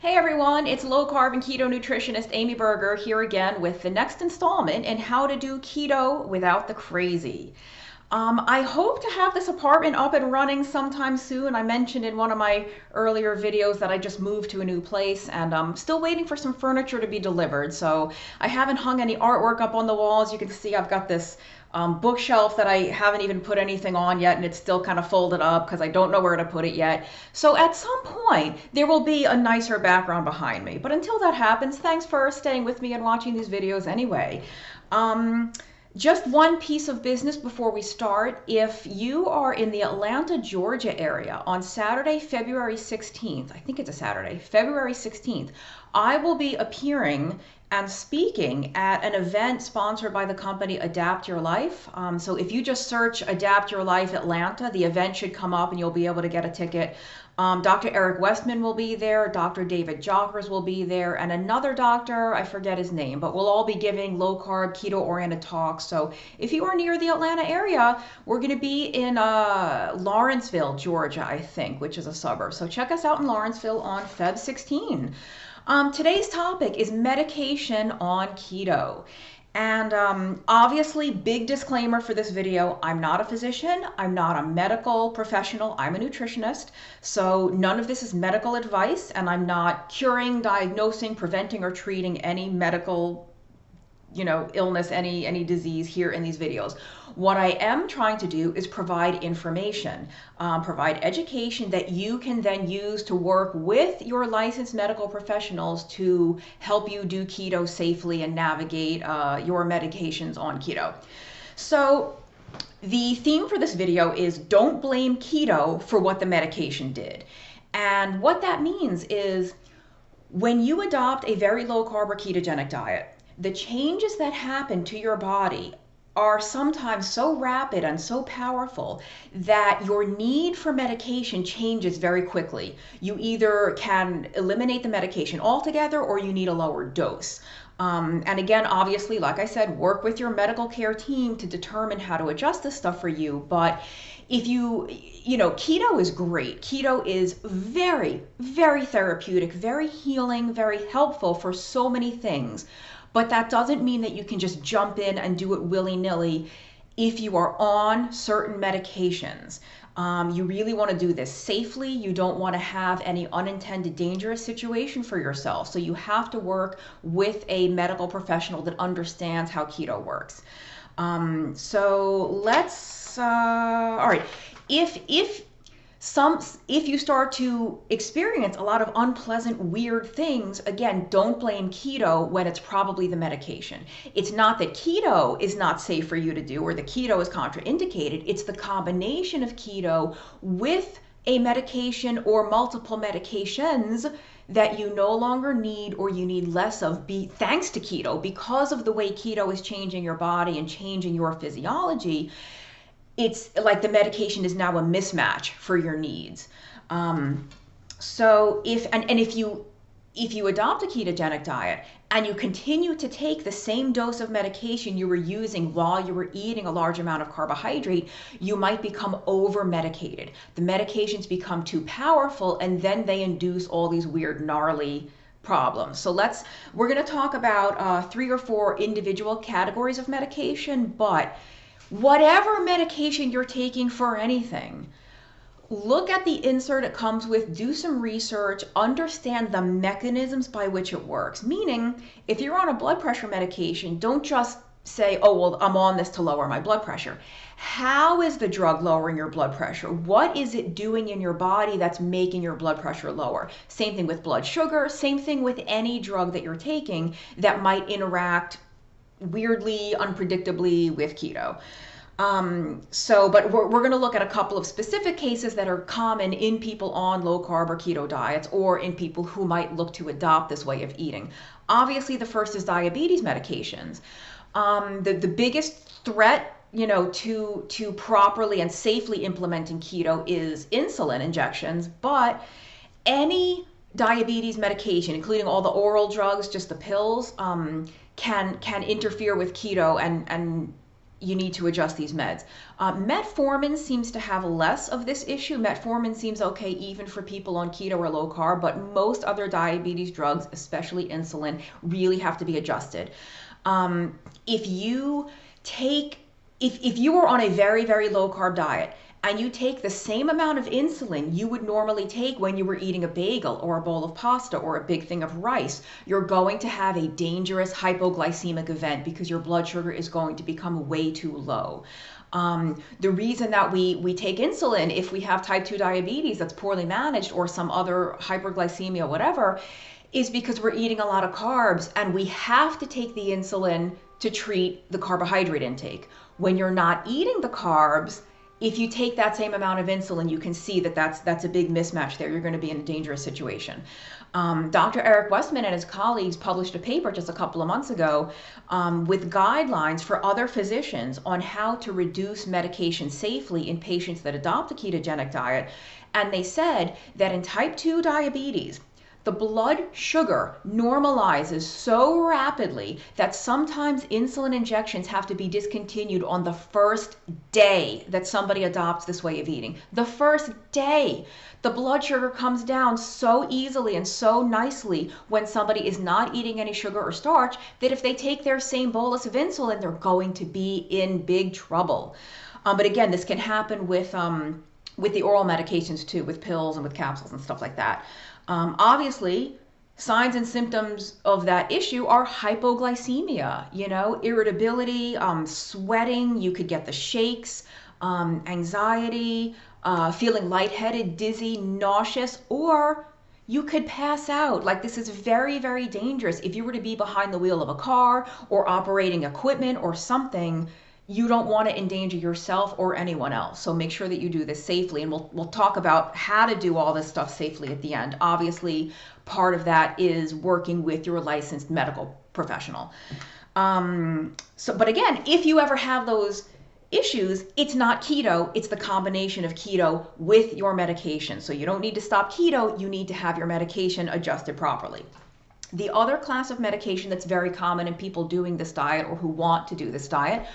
Hey everyone, it's low carb and keto nutritionist Amy Berger here again with the next installment in how to do keto without the crazy. I hope to have this apartment up and running sometime soon. I mentioned in one of my earlier videos that I just moved to a new place and I'm still waiting for some furniture to be delivered. So I haven't hung any artwork up on the walls. You can see I've got this bookshelf that I haven't even put anything on yet, and it's still kind of folded up because I don't know where to put it yet. So at some point, there will be a nicer background behind me. But until that happens, thanks for staying with me and watching these videos anyway. Um, just one piece of business before we start. If you are in the Atlanta, Georgia area on Saturday, February 16th, I think it's a Saturday, February 16th, I will be appearing and speaking at an event sponsored by the company Adapt Your Life. So if you just search Adapt Your Life Atlanta, the event should come up and you'll be able to get a ticket. Dr. Eric Westman will be there, Dr. David Jockers will be there, and another doctor, I forget his name, but we'll all be giving low carb, keto oriented talks. So if you are near the Atlanta area, we're going to be in Lawrenceville, Georgia, I think, which is a suburb. So check us out in Lawrenceville on Feb 16. Today's topic is medication on keto. And obviously, big disclaimer for this video, I'm not a physician, I'm not a medical professional, I'm a nutritionist. So none of this is medical advice, and I'm not curing, diagnosing, preventing, or treating any medical illness, any disease here in these videos. What I am trying to do is provide information, provide education that you can then use to work with your licensed medical professionals to help you do keto safely and navigate your medications on keto. So the theme for this video is don't blame keto for what the medication did. And what that means is when you adopt a very low carb or ketogenic diet, the changes that happen to your body are sometimes so rapid and so powerful that your need for medication changes very quickly. You either can eliminate the medication altogether or you need a lower dose. And again, obviously, like I said, work with your medical care team to determine how to adjust this stuff for you. But if keto is great. Keto is very, very therapeutic, very healing, very helpful for so many things. But that doesn't mean that you can just jump in and do it willy-nilly if you are on certain medications. You really want to do this safely. You don't want to have any unintended dangerous situation for yourself. So you have to work with a medical professional that understands how keto works. All right. If you start to experience a lot of unpleasant, weird things, again, don't blame keto when it's probably the medication. It's not that keto is not safe for you to do or the keto is contraindicated. It's the combination of keto with a medication or multiple medications that you no longer need or you need less of thanks to keto, because of the way keto is changing your body and changing your physiology. It's like the medication is now a mismatch for your needs. So if you adopt a ketogenic diet and you continue to take the same dose of medication you were using while you were eating a large amount of carbohydrate, you might become over medicated. The medications become too powerful and then they induce all these weird, gnarly problems. So we're going to talk about 3 or 4 individual categories of medication, but whatever medication you're taking for anything, look at the insert it comes with, do some research, understand the mechanisms by which it works. Meaning, if you're on a blood pressure medication, don't just say, oh, well, I'm on this to lower my blood pressure. How is the drug lowering your blood pressure? What is it doing in your body that's making your blood pressure lower? Same thing with blood sugar, same thing with any drug that you're taking that might interact weirdly, unpredictably with keto. But we're going to look at a couple of specific cases that are common in people on low carb or keto diets or in people who might look to adopt this way of eating. Obviously, the first is diabetes medications. The biggest threat to properly and safely implementing keto is insulin injections, but any diabetes medication, including all the oral drugs, just the pills, can interfere with keto and you need to adjust these meds. Metformin seems to have less of this issue. Metformin seems okay even for people on keto or low carb, but most other diabetes drugs, especially insulin, really have to be adjusted. If you take, if you were on a very, very low carb diet and you take the same amount of insulin you would normally take when you were eating a bagel or a bowl of pasta or a big thing of rice, you're going to have a dangerous hypoglycemic event because your blood sugar is going to become way too low. The reason that we take insulin if we have type 2 diabetes that's poorly managed or some other hyperglycemia, whatever, is because we're eating a lot of carbs and we have to take the insulin to treat the carbohydrate intake. When you're not eating the carbs, if you take that same amount of insulin, you can see that that's a big mismatch there. You're going to be in a dangerous situation. Dr. Eric Westman and his colleagues published a paper just a couple of months ago with guidelines for other physicians on how to reduce medication safely in patients that adopt a ketogenic diet. And they said that in type 2 diabetes, the blood sugar normalizes so rapidly that sometimes insulin injections have to be discontinued on the first day that somebody adopts this way of eating. The first day. The blood sugar comes down so easily and so nicely when somebody is not eating any sugar or starch that if they take their same bolus of insulin, they're going to be in big trouble. But again, this can happen with the oral medications too, with pills and with capsules and stuff like that. Obviously, signs and symptoms of that issue are hypoglycemia, irritability, sweating, you could get the shakes, anxiety, feeling lightheaded, dizzy, nauseous, or you could pass out. Like, this is very, very dangerous. If you were to be behind the wheel of a car or operating equipment or something, you don't want to endanger yourself or anyone else. So make sure that you do this safely. And we'll talk about how to do all this stuff safely at the end. Obviously, part of that is working with your licensed medical professional. But again, if you ever have those issues, it's not keto, it's the combination of keto with your medication. So you don't need to stop keto, you need to have your medication adjusted properly. The other class of medication that's very common in people doing this diet or who want to do this diet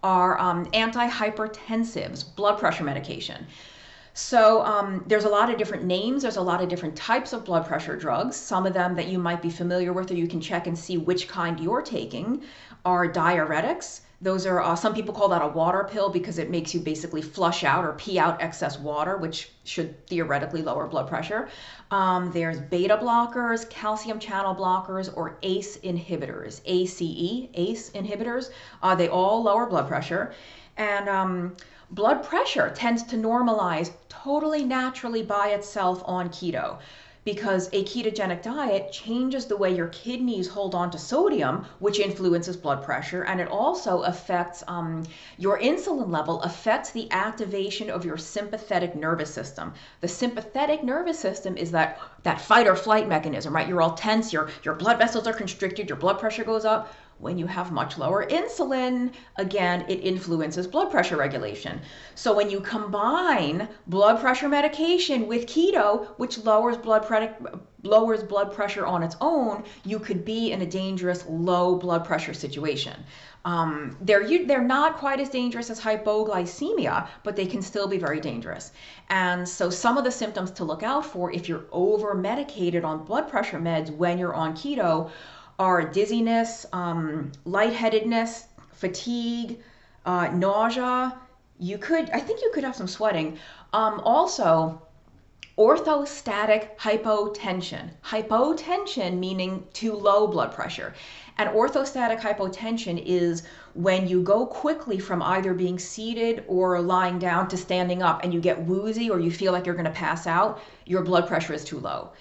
are antihypertensives, blood pressure medication. So there's a lot of different names, there's a lot of different types of blood pressure drugs. Some of them that you might be familiar with or you can check and see which kind you're taking are diuretics. Those are, some people call that a water pill because it makes you basically flush out or pee out excess water, which should theoretically lower blood pressure. There's beta blockers, calcium channel blockers, or ACE inhibitors, ACE inhibitors. They all lower blood pressure. And blood pressure tends to normalize totally naturally by itself on keto, because a ketogenic diet changes the way your kidneys hold on to sodium, which influences blood pressure, and it also affects your insulin level, affects the activation of your sympathetic nervous system. The sympathetic nervous system is that fight or flight mechanism, right? You're all tense, your blood vessels are constricted, your blood pressure goes up. When you have much lower insulin, again, it influences blood pressure regulation. So when you combine blood pressure medication with keto, which lowers blood pressure on its own, you could be in a dangerous low blood pressure situation. They're not quite as dangerous as hypoglycemia, but they can still be very dangerous. And so some of the symptoms to look out for if you're over medicated on blood pressure meds when you're on keto are dizziness, lightheadedness, fatigue, nausea. I think you could have some sweating. Also, orthostatic hypotension. Hypotension meaning too low blood pressure. And orthostatic hypotension is when you go quickly from either being seated or lying down to standing up and you get woozy or you feel like you're going to pass out, your blood pressure is too low.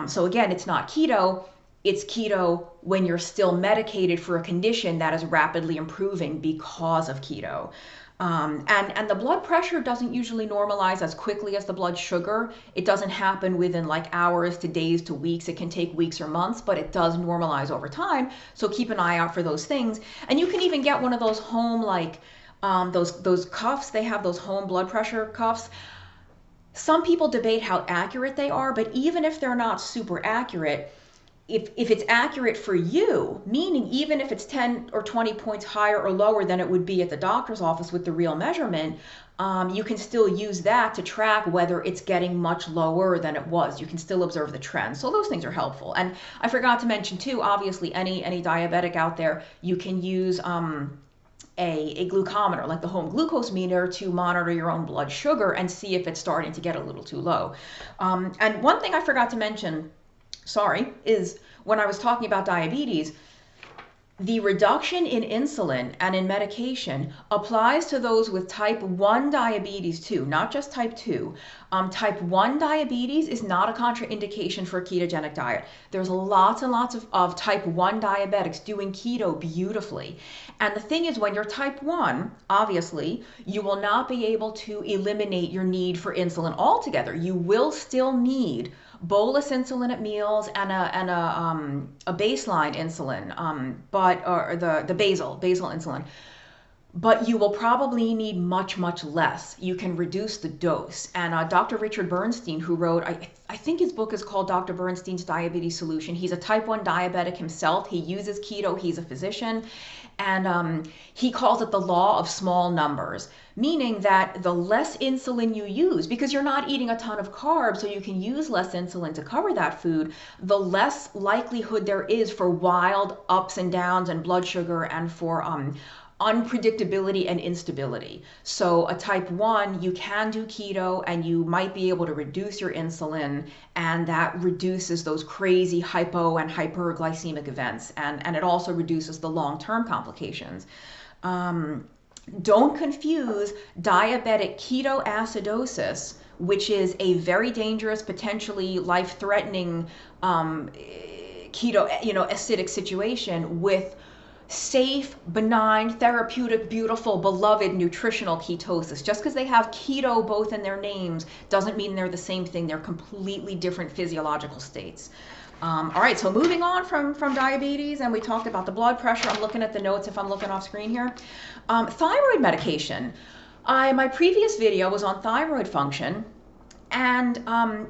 So again, it's not keto. It's keto when you're still medicated for a condition that is rapidly improving because of keto. And the blood pressure doesn't usually normalize as quickly as the blood sugar. It doesn't happen within like hours to days to weeks. It can take weeks or months, but it does normalize over time. So keep an eye out for those things. And you can even get one of those home, like those cuffs. They have those home blood pressure cuffs. Some people debate how accurate they are, but even if they're not super accurate, if it's accurate for you, meaning even if it's 10 or 20 points higher or lower than it would be at the doctor's office with the real measurement, you can still use that to track whether it's getting much lower than it was. You can still observe the trend. So those things are helpful. And I forgot to mention too, obviously any diabetic out there, you can use a glucometer, like the home glucose meter, to monitor your own blood sugar and see if it's starting to get a little too low. And one thing I forgot to mention, sorry, is when I was talking about diabetes, the reduction in insulin and in medication applies to those with type 1 diabetes too, not just type 2. Type 1 diabetes is not a contraindication for a ketogenic diet. There's lots and lots of type 1 diabetics doing keto beautifully. And the thing is, when you're type 1, obviously, you will not be able to eliminate your need for insulin altogether. You will still need bolus insulin at meals and a baseline insulin, or the basal insulin. But you will probably need much, much less. You can reduce the dose. And Dr. Richard Bernstein, who wrote, I think his book is called Dr. Bernstein's Diabetes Solution. He's a type 1 diabetic himself. He uses keto. He's a physician. And he calls it the law of small numbers, meaning that the less insulin you use, because you're not eating a ton of carbs, so you can use less insulin to cover that food, the less likelihood there is for wild ups and downs and blood sugar and for unpredictability and instability. So a type 1, you can do keto and you might be able to reduce your insulin, and that reduces those crazy hypo and hyperglycemic events, and it also reduces the long-term complications. Don't confuse diabetic ketoacidosis, which is a very dangerous, potentially life-threatening acidic situation, with safe, benign, therapeutic, beautiful, beloved nutritional ketosis. Just because they have keto both in their names doesn't mean they're the same thing. They're completely different physiological states. All right, so moving on from diabetes, and we talked about the blood pressure. I'm looking at the notes if I'm looking off screen here. Thyroid medication. My previous video was on thyroid function. And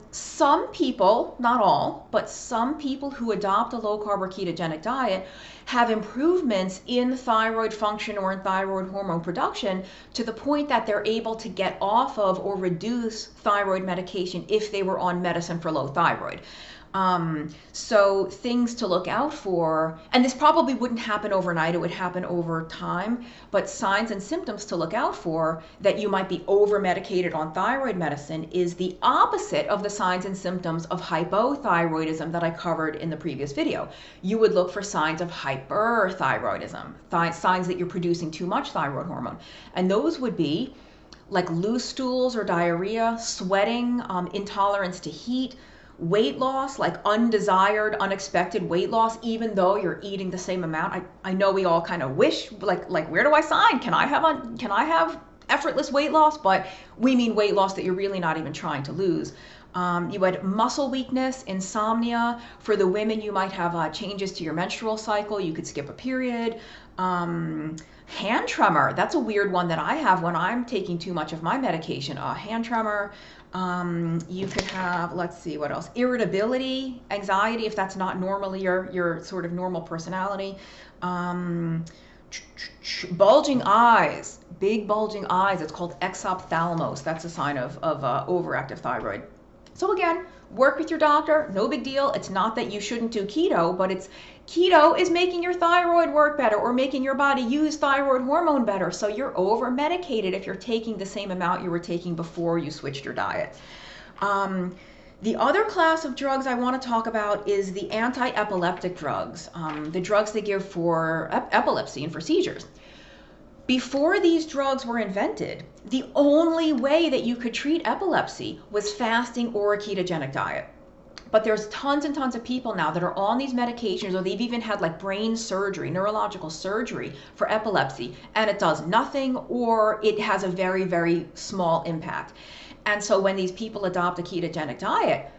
some people, not all, but some people who adopt a low-carb or ketogenic diet have improvements in thyroid function or in thyroid hormone production to the point that they're able to get off of or reduce thyroid medication if they were on medicine for low thyroid. So things to look out for, and this probably wouldn't happen overnight, it would happen over time, but signs and symptoms to look out for that you might be over-medicated on thyroid medicine is the opposite of the signs and symptoms of hypothyroidism that I covered in the previous video. You would look for signs of hyperthyroidism, signs that you're producing too much thyroid hormone. And those would be like loose stools or diarrhea, sweating, intolerance to heat, weight loss, like undesired, unexpected weight loss, even though you're eating the same amount. I know we all kind of wish, like where do I sign? Can I have effortless weight loss? But we mean weight loss that you're really not even trying to lose. You had muscle weakness, insomnia. For the women, you might have changes to your menstrual cycle. You could skip a period. Hand tremor. That's a weird one that I have when I'm taking too much of my medication. Hand tremor. You could have, let's see, what else? Irritability, anxiety, if that's not normally your sort of normal personality. Bulging eyes, big bulging eyes. It's called exophthalmos. That's a sign of overactive thyroid. So again, work with your doctor, no big deal. It's not that you shouldn't do keto, but keto is making your thyroid work better or making your body use thyroid hormone better. So you're over medicated if you're taking the same amount you were taking before you switched your diet. The other class of drugs I want to talk about is the anti-epileptic drugs, the drugs they give for epilepsy and for seizures. Before these drugs were invented, the only way that you could treat epilepsy was fasting or a ketogenic diet. But there's tons and tons of people now that are on these medications, or they've even had like brain surgery, neurological surgery for epilepsy, and it does nothing, or it has a very, very small impact. And so when these people adopt a ketogenic diet,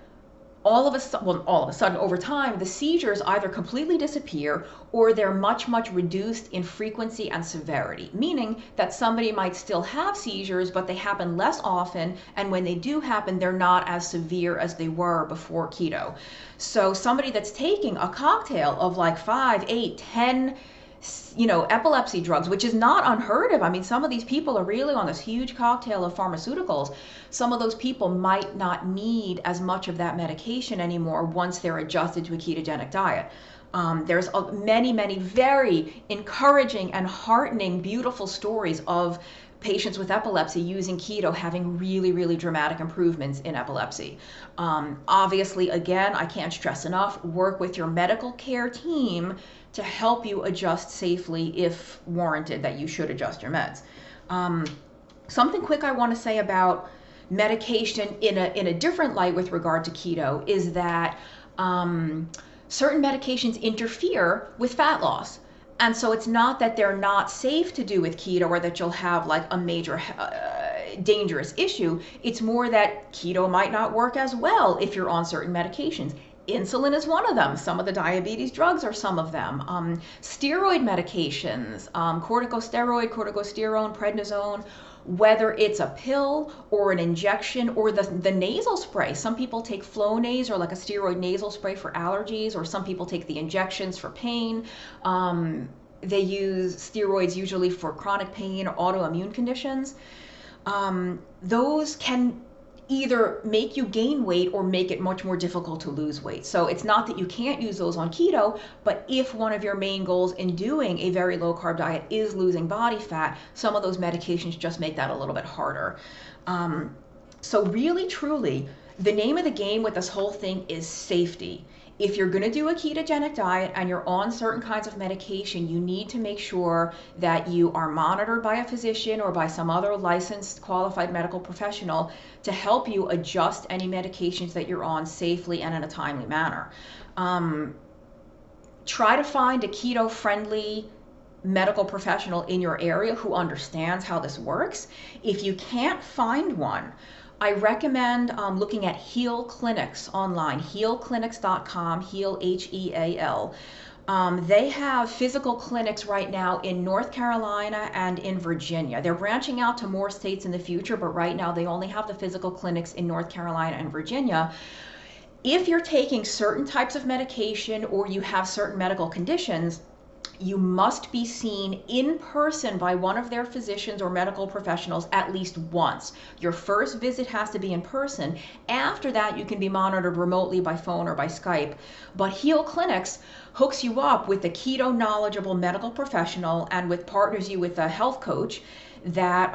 all of a sudden, over time, the seizures either completely disappear or they're much, much reduced in frequency and severity, meaning that somebody might still have seizures, but they happen less often. And when they do happen, they're not as severe as they were before keto. So somebody that's taking a cocktail of like 5, 8, 10 epilepsy drugs, which is not unheard of. I mean, some of these people are really on this huge cocktail of pharmaceuticals. Some of those people might not need as much of that medication anymore once they're adjusted to a ketogenic diet. There's many, many very encouraging and heartening, beautiful stories of patients with epilepsy using keto having really, really dramatic improvements in epilepsy. Obviously, again, I can't stress enough, work with your medical care team to help you adjust safely if warranted, that you should adjust your meds. Something quick I want to say about medication in a different light with regard to keto is that certain medications interfere with fat loss. And so it's not that they're not safe to do with keto or that you'll have like a major dangerous issue. It's more that keto might not work as well if you're on certain medications. Insulin is one of them. Some of the diabetes drugs are some of them. Steroid medications, corticosteroid, corticosterone, prednisone, whether it's a pill or an injection or the nasal spray. Some people take Flonase or like a steroid nasal spray for allergies, or some people take the injections for pain. They use steroids usually for chronic pain or autoimmune conditions. Those can either make you gain weight or make it much more difficult to lose weight. So it's not that you can't use those on keto, but if one of your main goals in doing a very low carb diet is losing body fat, some of those medications just make that a little bit harder. So really, truly, the name of the game with this whole thing is safety. If you're going to do a ketogenic diet and you're on certain kinds of medication, you need to make sure that you are monitored by a physician or by some other licensed, qualified medical professional to help you adjust any medications that you're on safely and in a timely manner. Try to find a keto-friendly medical professional in your area who understands how this works. If you can't find one, I recommend looking at Heal Clinics online, healclinics.com, Heal, H-E-A-L. They have physical clinics right now in North Carolina and in Virginia. They're branching out to more states in the future, but right now they only have the physical clinics in North Carolina and Virginia. If you're taking certain types of medication or you have certain medical conditions, you must be seen in person by one of their physicians or medical professionals at least once. Your first visit has to be in person. After that, you can be monitored remotely by phone or by Skype. But Heal Clinics hooks you up with a keto knowledgeable medical professional and partners you with a health coach that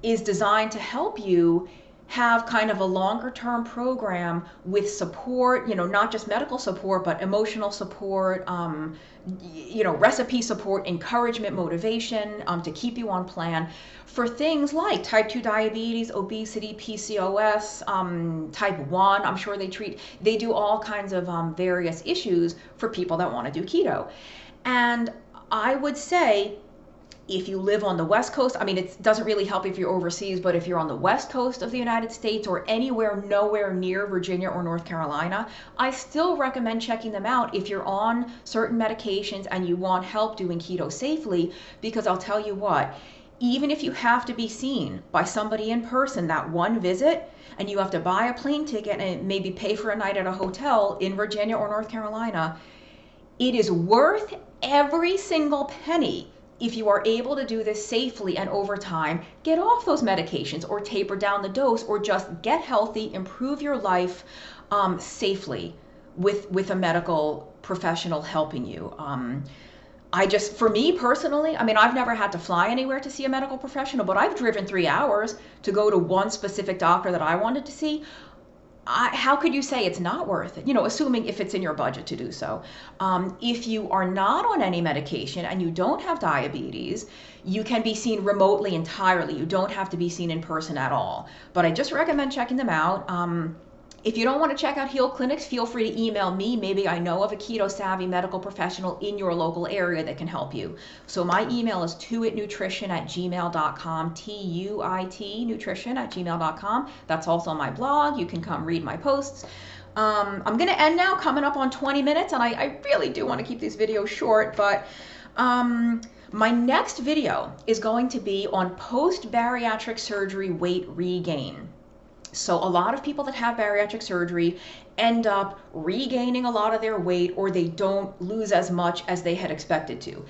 is designed to help you have kind of a longer term program with support, not just medical support, but emotional support, recipe support, encouragement, motivation, to keep you on plan for things like type 2 diabetes, obesity, PCOS, type 1. I'm sure they do all kinds of various issues for people that want to do keto. And I would say, if you live on the West Coast, I mean, it doesn't really help if you're overseas, but if you're on the West Coast of the United States or anywhere nowhere near Virginia or North Carolina, I still recommend checking them out if you're on certain medications and you want help doing keto safely, because I'll tell you what, even if you have to be seen by somebody in person, that one visit, and you have to buy a plane ticket and maybe pay for a night at a hotel in Virginia or North Carolina, it is worth every single penny if you are able to do this safely and over time, get off those medications or taper down the dose or just get healthy, improve your life safely with a medical professional helping you. For me personally, I mean, I've never had to fly anywhere to see a medical professional, but I've driven 3 hours to go to one specific doctor that I wanted to see. How could you say it's not worth it? Assuming if it's in your budget to do so. If you are not on any medication and you don't have diabetes, you can be seen remotely entirely. You don't have to be seen in person at all. But I just recommend checking them out. If you don't want to check out Heal Clinics, feel free to email me. Maybe I know of a keto savvy medical professional in your local area that can help you. So my email is tuitnutrition@gmail.com, TUIT nutrition@gmail.com. That's also my blog. You can come read my posts. I'm going to end now, coming up on 20 minutes, and I really do want to keep these videos short, but my next video is going to be on post-bariatric surgery weight regain. So a lot of people that have bariatric surgery end up regaining a lot of their weight, or they don't lose as much as they had expected to.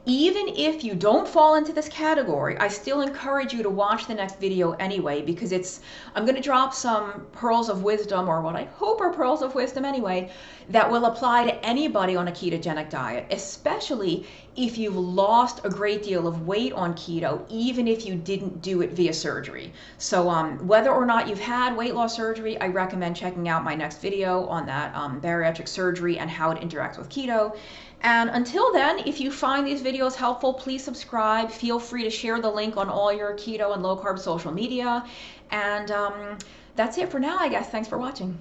Even if you don't fall into this category, I still encourage you to watch the next video anyway, because I'm going to drop some pearls of wisdom, or what I hope are pearls of wisdom anyway, that will apply to anybody on a ketogenic diet, especially if you've lost a great deal of weight on keto, even if you didn't do it via surgery. So whether or not you've had weight loss surgery, I recommend checking out my next video on that bariatric surgery and how it interacts with keto. And until then, if you find these videos helpful, please subscribe. Feel free to share the link on all your keto and low carb social media. And that's it for now, I guess. Thanks for watching.